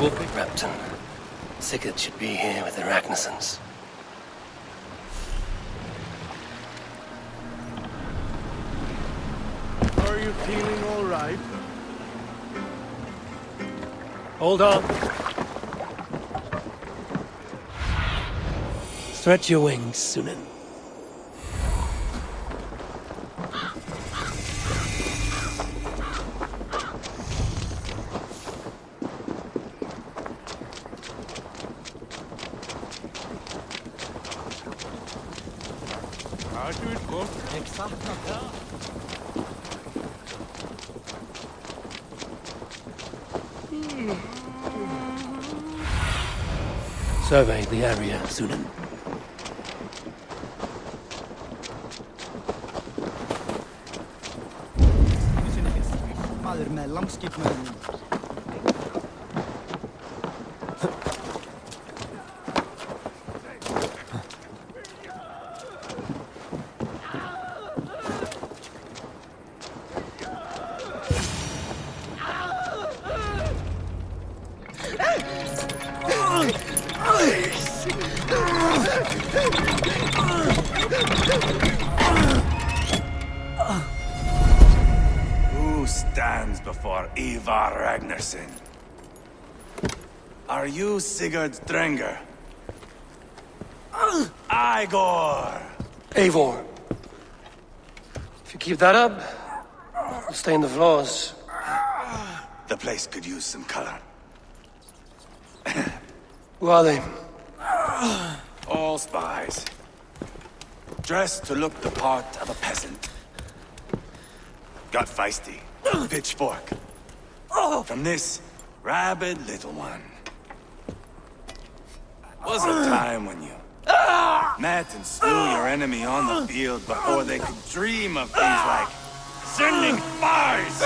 Repton. Sigurd should be here with the Ragnarsons. Are you feeling all right? Hold on. Stretch your wings, Sunan. Survey the area, Sunan. Maður með langskipnum. Who stands before Eivor Ragnarsson? Are you Sigurd's Drenger? Eivor! Eivor. If you keep that up, you'll stay in the floors. The place could use some color. Who are they? All spies. Dressed to look the part of a peasant. Got feisty. Pitchfork. From this rabid little one. Was a time when you met and slew your enemy on the field before they could dream of things like sending spies!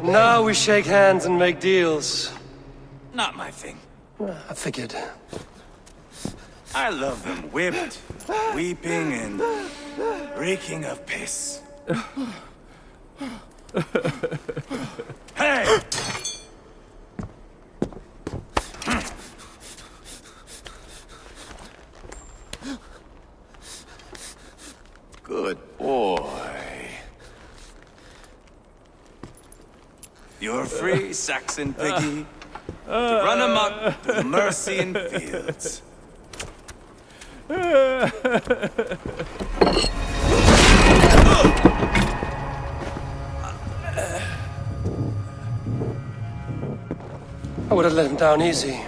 Now we shake hands and make deals. Not my thing. I figured. I love them whipped, weeping, and reeking of piss. Hey! Good boy. You're free, Saxon piggy, to run amok through the Mercian fields. I would have let him down easy.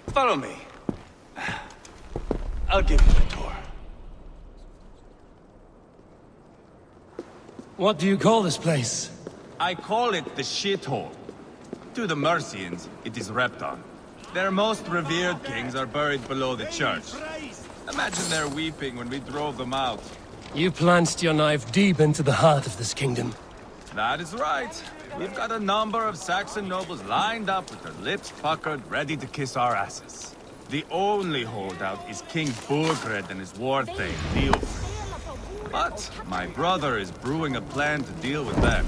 Follow me. I'll give you the tour. What do you call this place? I call it the shithole. To the Mercians, it is Repton. Their most revered kings are buried below the church. Imagine their weeping when we drove them out. You plunged your knife deep into the heart of this kingdom. That is right. We've got a number of Saxon nobles lined up with their lips puckered, ready to kiss our asses. The only holdout is King Burgred and his war thane, Aelfred. But my brother is brewing a plan to deal with them.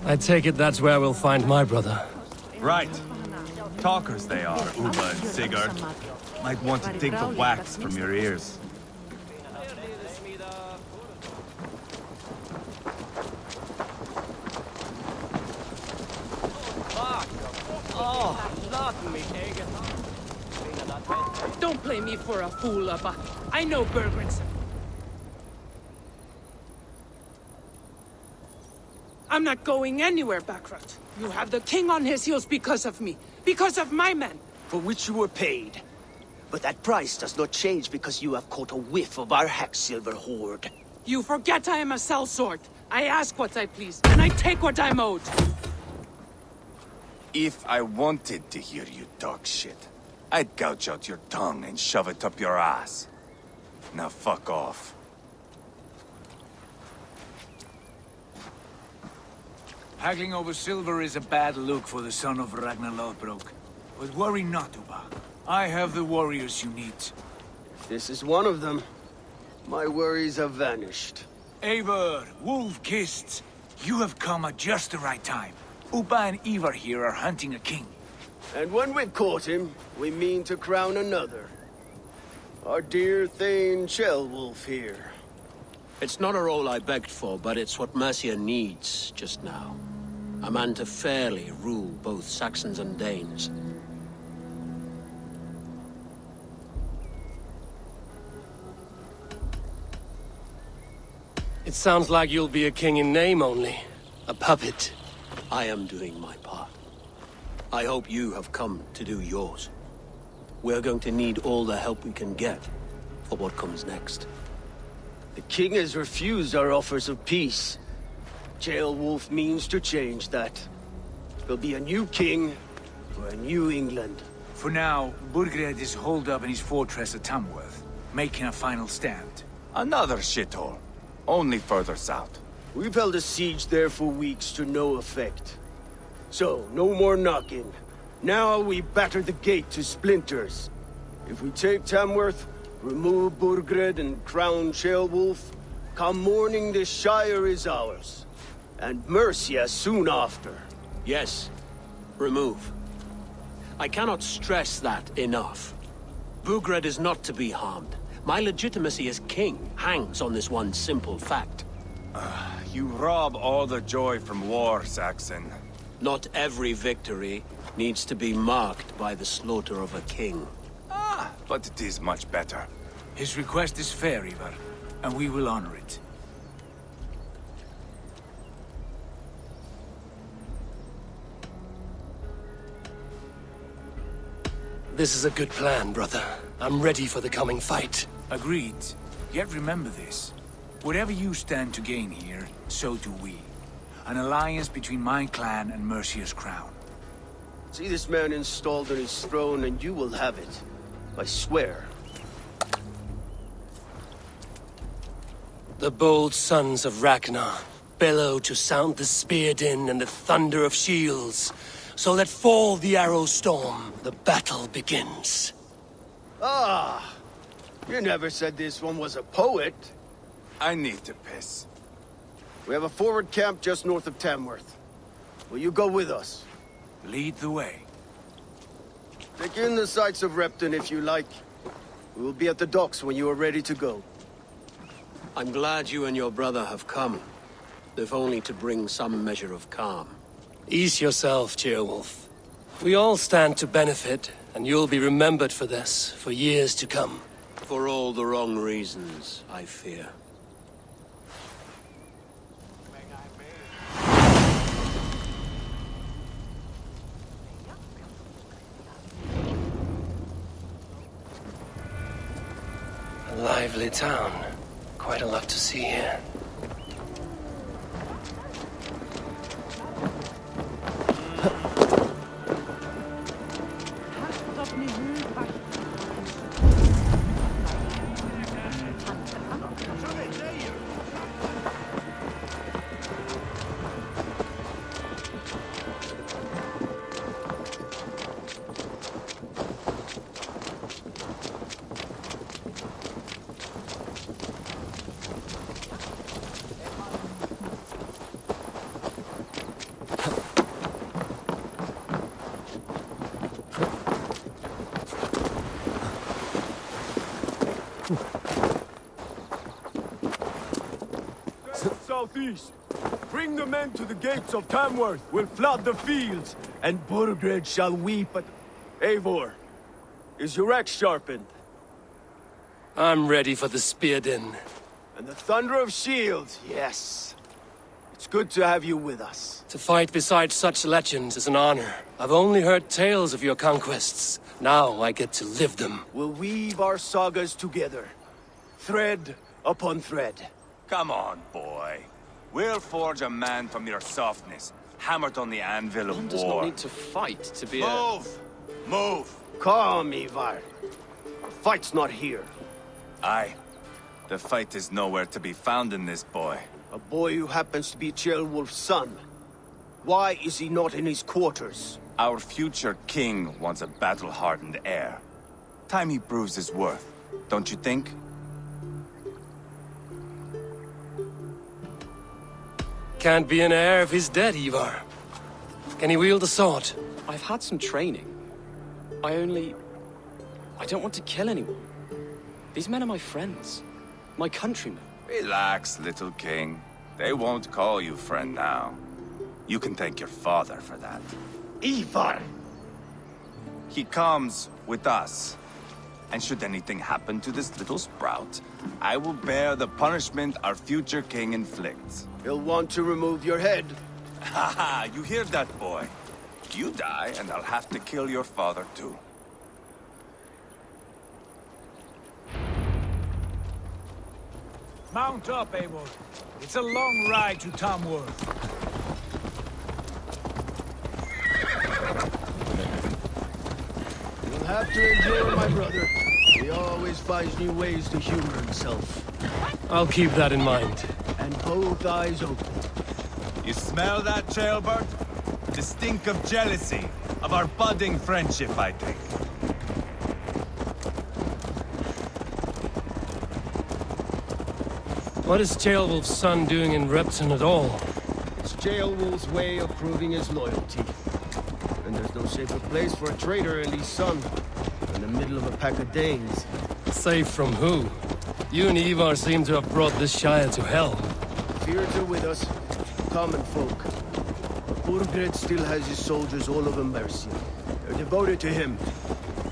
I take it that's where we'll find my brother. Right. Talkers they are, Uba and Sigurd. Might want to take the wax from your ears. Don't play me for a fool, Abba. I know Bergren's. I'm not going anywhere, Backrot. You have the king on his heels because of me. Because of my men. For which you were paid. But that price does not change because you have caught a whiff of our Hacksilver hoard. You forget I am a sellsword. I ask what I please, and I take what I'm owed. If I wanted to hear you talk shit, I'd gouge out your tongue and shove it up your ass. Now fuck off. Haggling over silver is a bad look for the son of Ragnar Lothbrok. But worry not, Uba. I have the warriors you need. This is one of them. My worries have vanished. Eivor, wolf-kissed, you have come at just the right time. Upa and Eivor here are hunting a king. And when we've caught him, we mean to crown another. Our dear Thane Ceolwulf here. It's not a role I begged for, but it's what Mercia needs just now. A man to fairly rule both Saxons and Danes. It sounds like you'll be a king in name only. A puppet. I am doing my part. I hope you have come to do yours. We're going to need all the help we can get for what comes next. The king has refused our offers of peace. Ceolwulf means to change that. There'll be a new king for a new England. For now, Burgred is holed up in his fortress at Tamworth, making a final stand. Another shithole. Only further south. We've held a siege there for weeks to no effect. So, no more knocking. Now we batter the gate to splinters. If we take Tamworth, remove Burgred and crown Ceolwulf, come morning the Shire is ours. And Mercia soon after. Yes, remove. I cannot stress that enough. Burgred is not to be harmed. My legitimacy as king hangs on this one simple fact. You rob all the joy from war, Saxon. Not every victory needs to be marked by the slaughter of a king. But it is much better. His request is fair, Eivor, and we will honor it. This is a good plan, brother. I'm ready for the coming fight. Agreed. Yet remember this. Whatever you stand to gain here, so do we. An alliance between my clan and Mercia's crown. See this man installed on his throne and you will have it. I swear. The bold sons of Ragnar bellow to sound the spear din and the thunder of shields. So let fall the arrow storm. The battle begins. Ah! You never said this one was a poet. I need to piss. We have a forward camp just north of Tamworth. Will you go with us? Lead the way. Take in the sights of Repton if you like. We will be at the docks when you are ready to go. I'm glad you and your brother have come, if only to bring some measure of calm. Ease yourself, Ceolwulf. We all stand to benefit, and you'll be remembered for this for years to come. For all the wrong reasons, I fear. A lively town. Quite a lot to see here. Southeast. Bring the men to the gates of Tamworth. We'll flood the fields, and Burgred shall weep at... Eivor, is your axe sharpened? I'm ready for the spear din. And the thunder of shields, yes. It's good to have you with us. To fight beside such legends is an honor. I've only heard tales of your conquests. Now I get to live them. We'll weave our sagas together. Thread upon thread. Come on, boy. We'll forge a man from your softness, hammered on the anvil of One does war. not need to fight to be Move! Move! Calm, Eivor. Our fight's not here. Aye. The fight is nowhere to be found in this boy. A boy who happens to be Ceolwulf's son. Why is he not in his quarters? Our future king wants a battle-hardened heir. Time he proves his worth, don't you think? Can't be an heir if he's dead, Eivor. Can he wield a sword? I've had some training. I don't want to kill anyone. These men are my friends. My countrymen. Relax, little king. They won't call you friend now. You can thank your father for that. Eivor! He comes with us. And should anything happen to this little sprout, I will bear the punishment our future king inflicts. He'll want to remove your head. Haha, you hear that, boy? You die, and I'll have to kill your father, too. Mount up, Eivor. It's a long ride to Tamworth. You'll have to endure, my brother. He always finds new ways to humor himself. I'll keep that in mind. And both eyes open. You smell that, jailbird? The stink of jealousy, of our budding friendship, I think. What is Ceolwulf's son doing in Repton at all? It's Ceolwulf's way of proving his loyalty. And there's no safer place for a traitor and his son in the middle of a pack of Danes. Safe from who? You and Eivor seem to have brought this Shire to hell. Fears are with us, common folk. But Burgred still has his soldiers all over Mercia. They're devoted to him,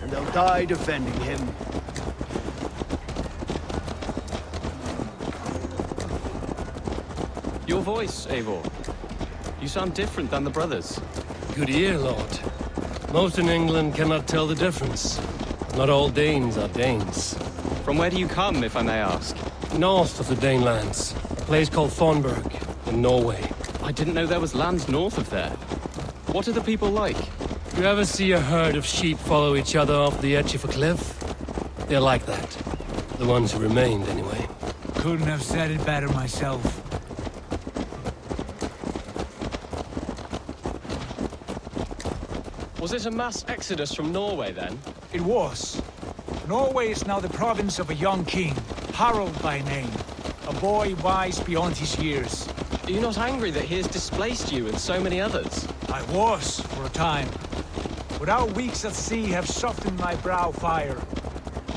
and they'll die defending him. Your voice, Eivor. You sound different than the brothers. Good ear, Lord. Most in England cannot tell the difference. Not all Danes are Danes. From where do you come, if I may ask? North of the Danelands, a place called Thornburg, in Norway. I didn't know there was land north of there. What are the people like? You ever see a herd of sheep follow each other off the edge of a cliff? They're like that. The ones who remained, anyway. Couldn't have said it better myself. Was it a mass exodus from Norway, then? It was. Norway is now the province of a young king, Harald by name. A boy wise beyond his years. Are you not angry that he has displaced you and so many others? I was, for a time. But our weeks at sea have softened my brow fire.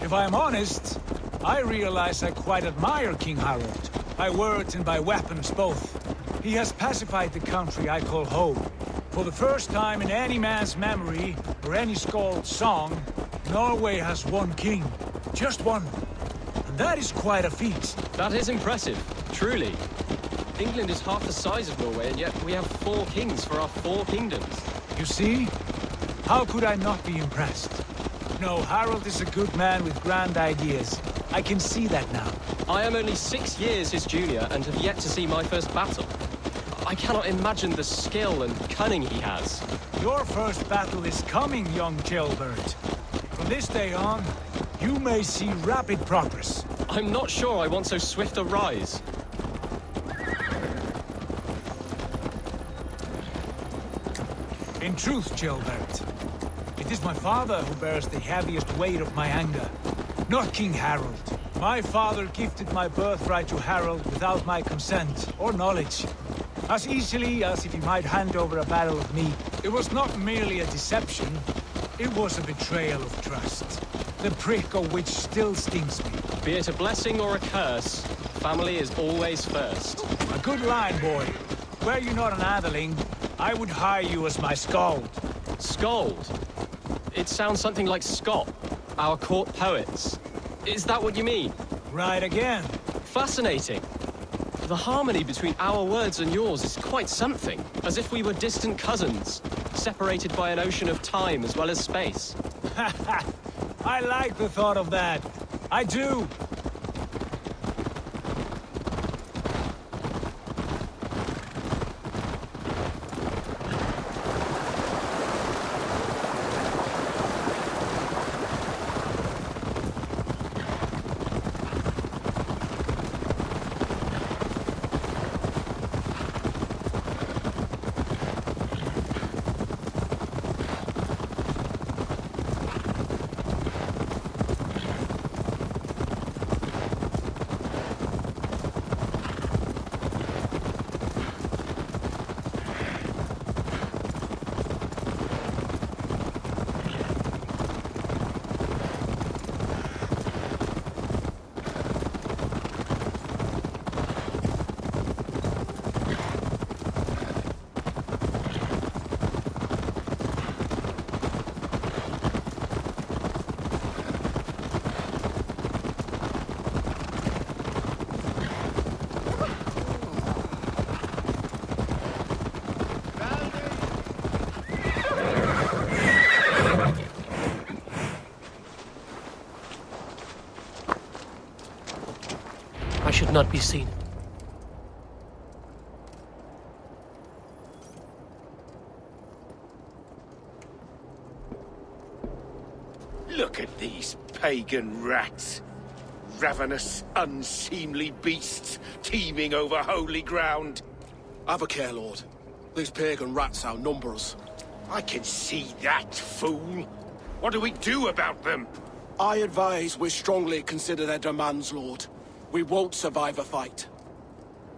If I am honest, I realize I quite admire King Harald. By words and by weapons both. He has pacified the country I call home. For the first time in any man's memory, or any skald's song, Norway has one king. Just one. And that is quite a feat. That is impressive, truly. England is half the size of Norway, and yet we have 4 kings for our 4 kingdoms. You see? How could I not be impressed? No, Harald is a good man with grand ideas. I can see that now. I am only 6 years his junior, and have yet to see my first battle. I cannot imagine the skill and cunning he has. Your first battle is coming, young jailbird. From this day on, you may see rapid progress. I'm not sure I want so swift a rise. In truth, jailbird, it is my father who bears the heaviest weight of my anger, not King Harald. My father gifted my birthright to Harald without my consent or knowledge. As easily as if he might hand over a barrel of meat. It was not merely a deception, it was a betrayal of trust. The prick of which still stings me. Be it a blessing or a curse, family is always first. A good line, boy. Were you not an atheling, I would hire you as my skald. Skald? It sounds something like Scott, our court poets. Is that what you mean? Right again. Fascinating. The harmony between our words and yours is quite something. As if we were distant cousins, separated by an ocean of time as well as space. I like the thought of that. I do. should not be seen. Look at these pagan rats. Ravenous, unseemly beasts teeming over holy ground. Have a care, Lord. These pagan rats outnumber us. I can see that, fool. What do we do about them? I advise we strongly consider their demands, Lord. We won't survive a fight.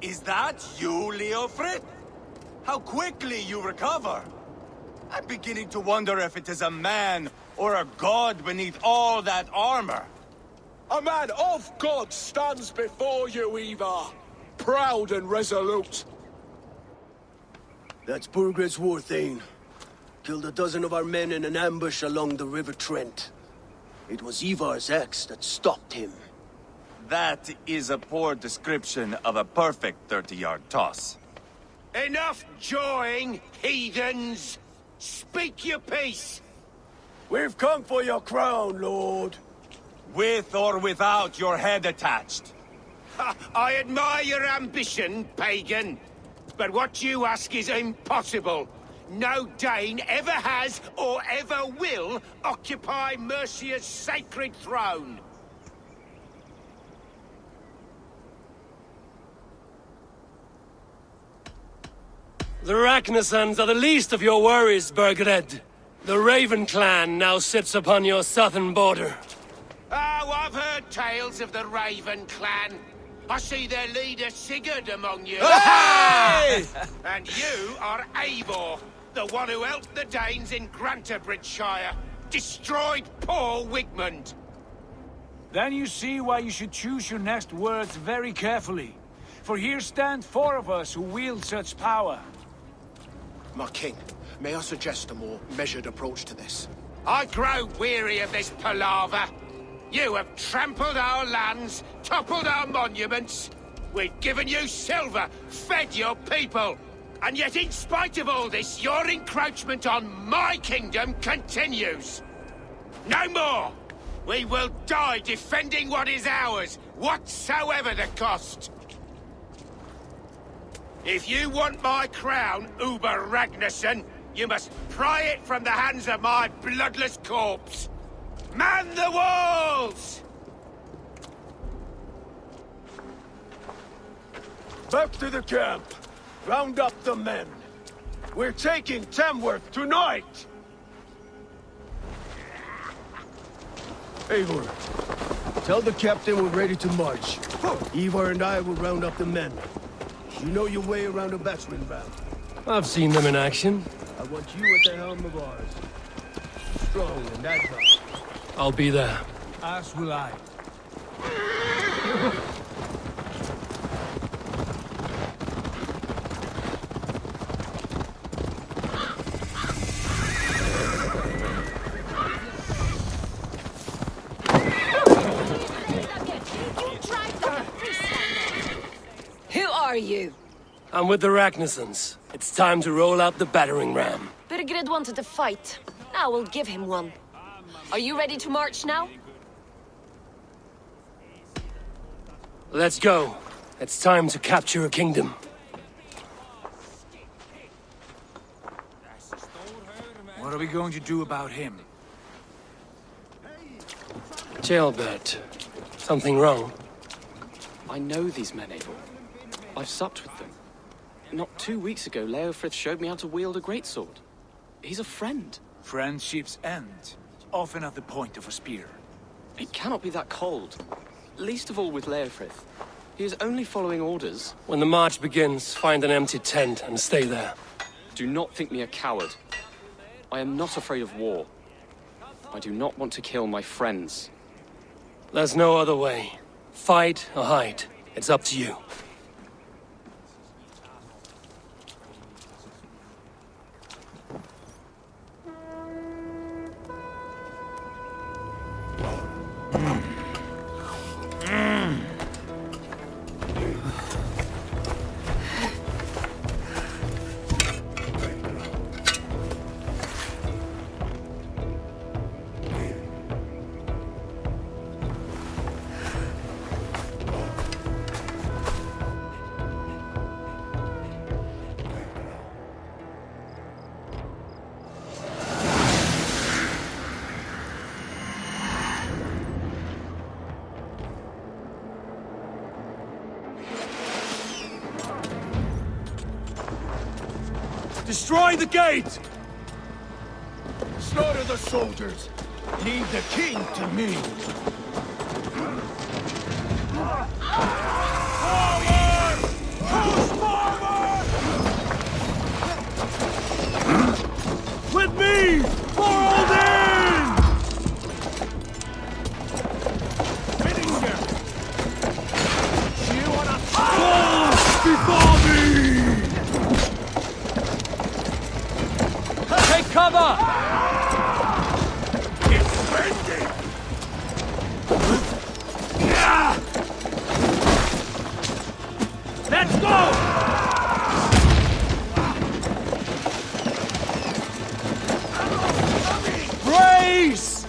Is that you, Aelfred? How quickly you recover! I'm beginning to wonder if it is a man or a god beneath all that armor. A man of God stands before you, Eivor. Proud and resolute. That's Burgred's Warthane. Killed a dozen of our men in an ambush along the River Trent. It was Eivor's axe that stopped him. That is a poor description of a perfect 30-yard toss. Enough jawing, heathens! Speak your piece! We've come for your crown, Lord. With or without your head attached. I admire your ambition, pagan. But what you ask is impossible. No Dane ever has or ever will occupy Mercia's sacred throne. The Ragnarsons are the least of your worries, Burgred. The Raven clan now sits upon your southern border. Oh, I've heard tales of the Raven clan. I see their leader Sigurd among you. Hey! And you are Eivor, the one who helped the Danes in Grantabridgeshire. Destroyed poor Wigmund. Then you see why you should choose your next words very carefully. For here stand four of us who wield such power. My king, may I suggest a more measured approach to this? I grow weary of this palaver. You have trampled our lands, toppled our monuments. We've given you silver, fed your people. And yet in spite of all this, your encroachment on my kingdom continues. No more! We will die defending what is ours, whatsoever the cost. If you want my crown, Uber Ragnarsson, you must pry it from the hands of my bloodless corpse. Man the walls! Back to the camp. Round up the men. We're taking Tamworth tonight! Eivor, tell the captain we're ready to march. Eivor and I will round up the men. You know your way around a battering ram. I've seen them in action. I want you at the helm of ours. Strong and agile. I'll be there. As will I. Who are you? I'm with the Ragnarsons. It's time to roll out the battering ram. Burgred wanted to fight. Now we'll give him one. Are you ready to march now? Let's go. It's time to capture a kingdom. What are we going to do about him? Jailbird. Something wrong? I know these men, Eivor. I've supped with them. Not 2 weeks ago, Leofrith showed me how to wield a greatsword. He's a friend. Friendships end, often at the point of a spear. It cannot be that cold. Least of all with Leofrith. He is only following orders. When the march begins, find an empty tent and stay there. Do not think me a coward. I am not afraid of war. I do not want to kill my friends. There's no other way. Fight or hide. It's up to you. Destroy the gate! Slaughter the soldiers! Leave the king to me! Forward! Push forward! With me! For Odin! Finish him! You wanna fall before me! Take cover! It's ending! Let's go! Brace!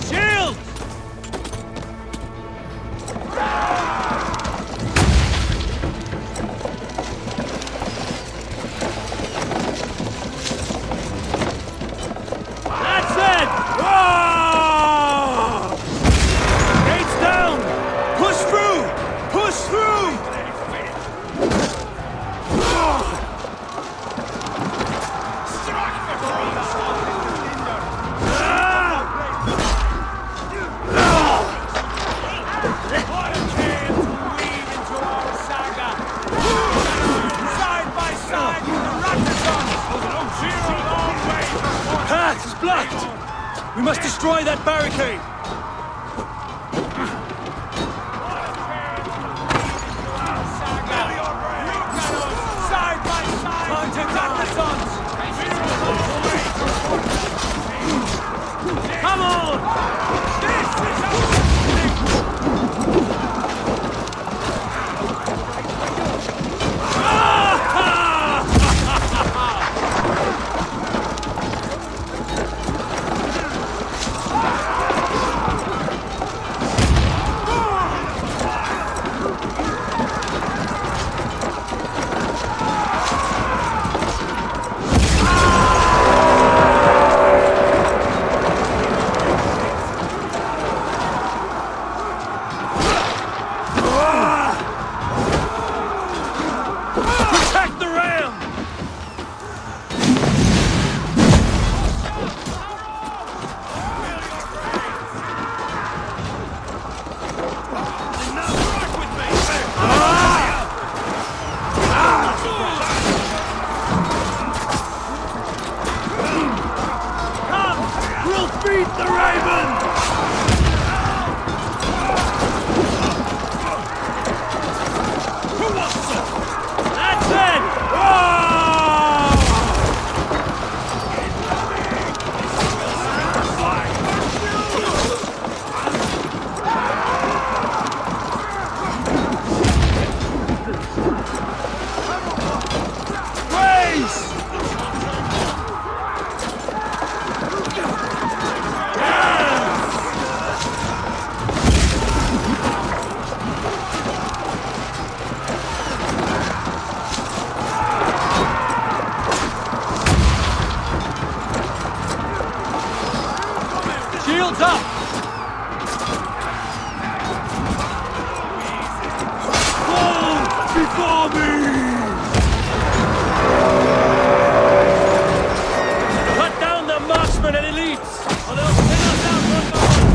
Shield! That's it! Ah! Gates down! Push through! Push through! Path is blocked! We must destroy that barricade! Side by side! Time to attack the sons! Come on! This is protect the ram! Come! We'll beat the raven! Who wants some? That's it! Race! Shields up! Fall before me! Cut down the marksmen and elites, or they'll pin us out one by one!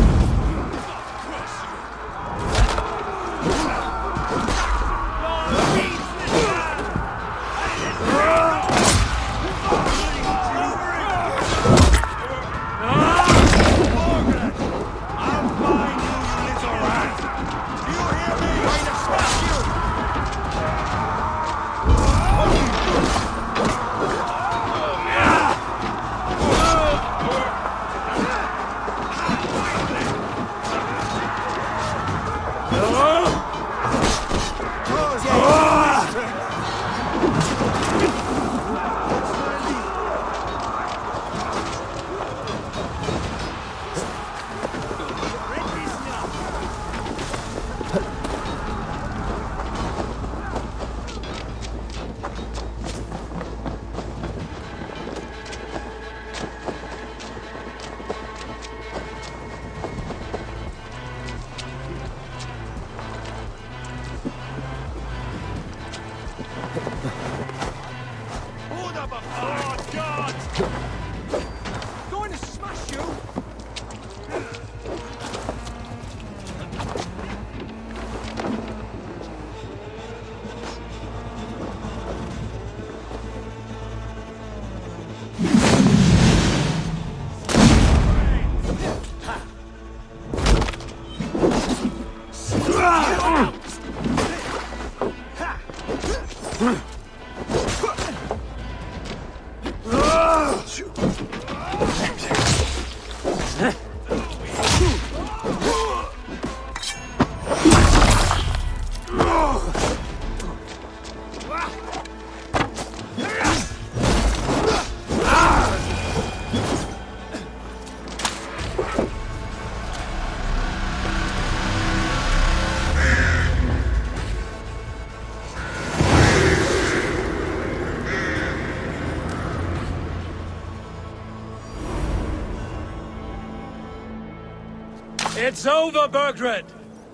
It's over, Burgred!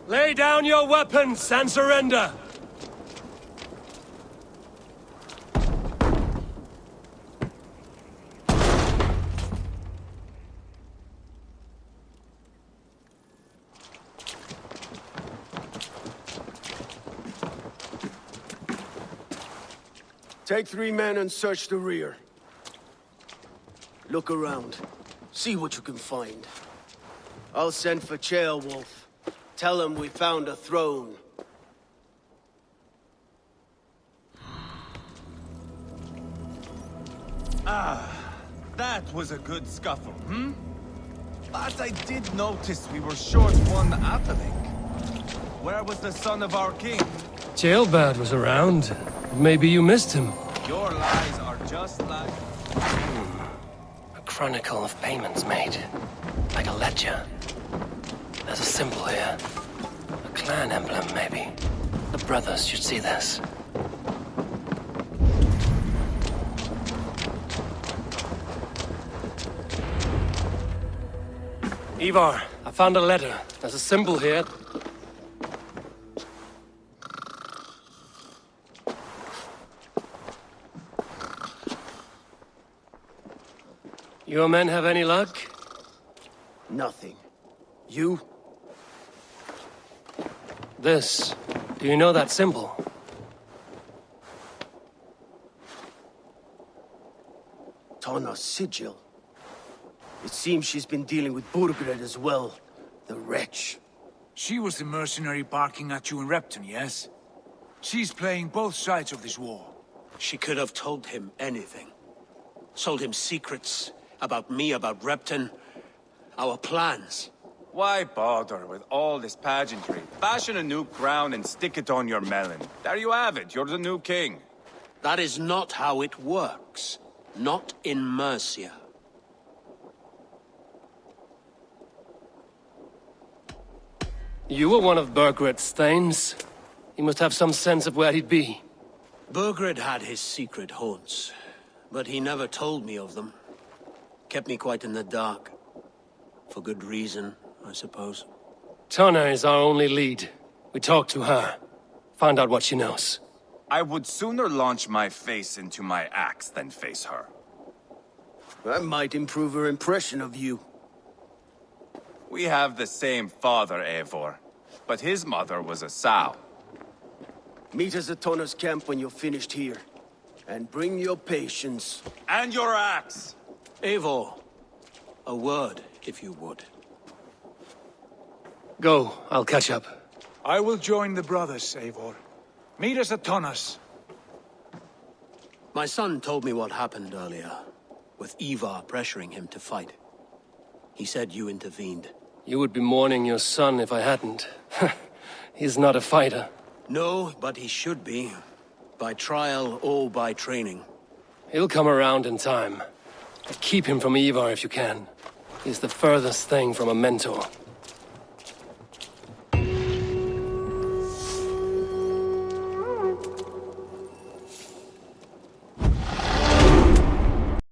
Lay down your weapons and surrender! Take 3 men and search the rear. Look around. See what you can find. I'll send for Ceolwulf. Tell him we found a throne. That was a good scuffle, hmm? But I did notice we were short one atheling. Where was the son of our king? Ceolbad was around. Maybe you missed him. Your lies are just like... A chronicle of payments made. Like a ledger. There's a symbol here. A clan emblem, maybe. The brothers should see this. Eivor, I found a letter. There's a symbol here. Your men have any luck? Nothing. You? This. Do you know that symbol? Tana's sigil. It seems she's been dealing with Burgred as well. The wretch. She was the mercenary barking at you in Repton, yes? She's playing both sides of this war. She could have told him anything. Told him secrets about me, about Repton, our plans. Why bother with all this pageantry? Fashion a new crown and stick it on your melon. There you have it, you're the new king. That is not how it works. Not in Mercia. You were one of Burgred's thanes. He must have some sense of where he'd be. Burgred had his secret haunts, but he never told me of them. Kept me quite in the dark. For good reason, I suppose. Tana is our only lead. We talk to her. Find out what she knows. I would sooner launch my face into my axe than face her. That might improve her impression of you. We have the same father, Eivor, but his mother was a sow. Meet us at Tana's camp when you're finished here. And bring your patience. And your axe! Eivor, a word, if you would. Go, I'll catch up. I will join the brothers, Eivor. Meet us at Tana's. My son told me what happened earlier, with Eivor pressuring him to fight. He said you intervened. You would be mourning your son if I hadn't. He's not a fighter. No, but he should be. By trial or by training. He'll come around in time. Keep him from Eivor if you can. He's the furthest thing from a mentor.